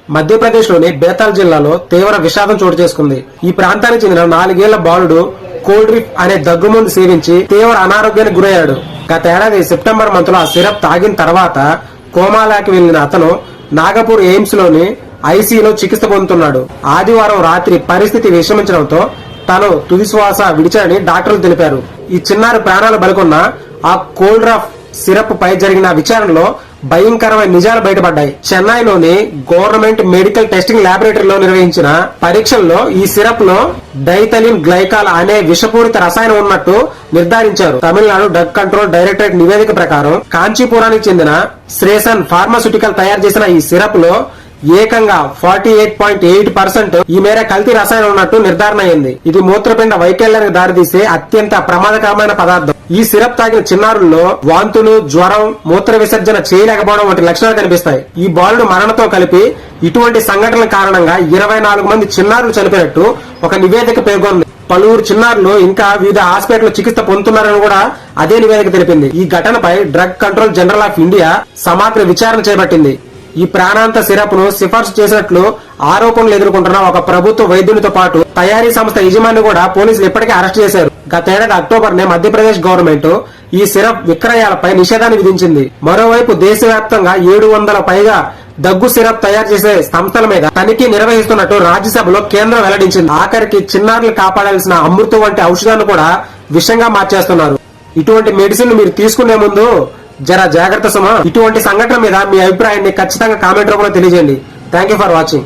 మధ్యప్రదేశ్ లోని బేతాల్ జిల్లాలో తీవ్ర విషాదం చోటు చేసుకుంది. ఈ ప్రాంతానికి చెందిన 4 ఏళ్ల బాలుడు కోల్డ్ డ్రిప్ అనే దగ్గుమందు సేవించి తీవ్ర అనారోగ్యానికి గురయ్యాడు. గత ఏడాది సెప్టెంబర్ మంత్ లో ఆ సిరప్ తాగిన తర్వాత కోమాలోకి వెళ్లిన అతను నాగపూర్ ఎయిమ్స్ లోని ఐసీయూలో చికిత్స పొందుతున్నాడు. ఆదివారం రాత్రి పరిస్థితి విషమించడంతో తాను తుది శ్వాస విడిచాడని డాక్టర్లు తెలిపారు. ఈ చిన్నారి ప్రాణాలు బలికొన్న ఆ కోల్డ్ డ్రాప్ సిరప్ పై జరిగిన విచారణలో భయంకరమైన నిజాలు బయటపడ్డాయి. చెన్నైలోని గవర్నమెంట్ మెడికల్ టెస్టింగ్ ల్యాబొరేటరీలో నిర్వహించిన పరీక్షల్లో ఈ సిరప్ లో డైథలిన్ గ్లైకాల్ అనే విషపూరిత రసాయనం ఉన్నట్టు నిర్ధారించారు. తమిళనాడు డ్రగ్ కంట్రోల్ డైరెక్టరేట్ నివేదిక ప్రకారం కాంచీపురానికి చెందిన శ్రేసన్ ఫార్మాస్యూటికల్ తయారు చేసిన ఈ సిరప్ లో ఏకంగా 48.8% ఈ మేర కల్తీ రసాయనం ఉన్నట్టు నిర్ధారణ అయింది. ఇది మూత్రపిండ వైకల్యానికి దారితీసే అత్యంత ప్రమాదకరమైన పదార్థం. ఈ సిరప్ తాగిన చిన్నారుల్లో వాంతులు, జ్వరం, మూత్ర విసర్జన చేయలేకపోవడం వంటి లక్షణాలు కనిపిస్తాయి. ఈ బాలుడు మరణంతో కలిపి ఇటువంటి సంఘటనల కారణంగా 24 మంది చిన్నారులు చనిపోయినట్టు ఒక నివేదిక పేర్కొంది. పలువురు చిన్నారులు ఇంకా వివిధ హాస్పిటల్ చికిత్స పొందుతున్నారని కూడా అదే నివేదిక తెలిపింది. ఈ ఘటనపై drug control general of India సమగ్ర విచారణ చేపట్టింది. ఈ ప్రాణాంత సిరప్ ను సిఫార్సు చేసినట్లు ఆరోపణలు ఎదుర్కొంటున్న ఒక ప్రభుత్వ వైద్యునితో పాటు తయారీ సంస్థ యజమాని కూడా పోలీసులు ఇప్పటికే అరెస్ట్ చేశారు. గతేడాది అక్టోబర్ నే మధ్యప్రదేశ్ గవర్నమెంట్ ఈ సిరప్ విక్రయాలపై నిషేధాన్ని విధించింది. మరోవైపు దేశవ్యాప్తంగా 700 పైగా దగ్గు సిరప్ తయారు చేసే సంస్థల మీద తనిఖీ నిర్వహిస్తున్నట్టు రాజ్యసభలో కేంద్రం వెల్లడించింది. ఆఖరికి చిన్నారులు కాపాడాల్సిన అమృతం వంటి ఔషధాన్ని కూడా విషంగా మార్చేస్తున్నారు. ఇటువంటి మెడిసిన్ మీరు తీసుకునే ముందు జరా జాగ్రత్త సుమా. ఇటువంటి సంఘటన మీద మీ అభిప్రాయాన్ని ఖచ్చితంగా కామెంట్ రూపంలో తెలియజేయండి. Thank you for watching.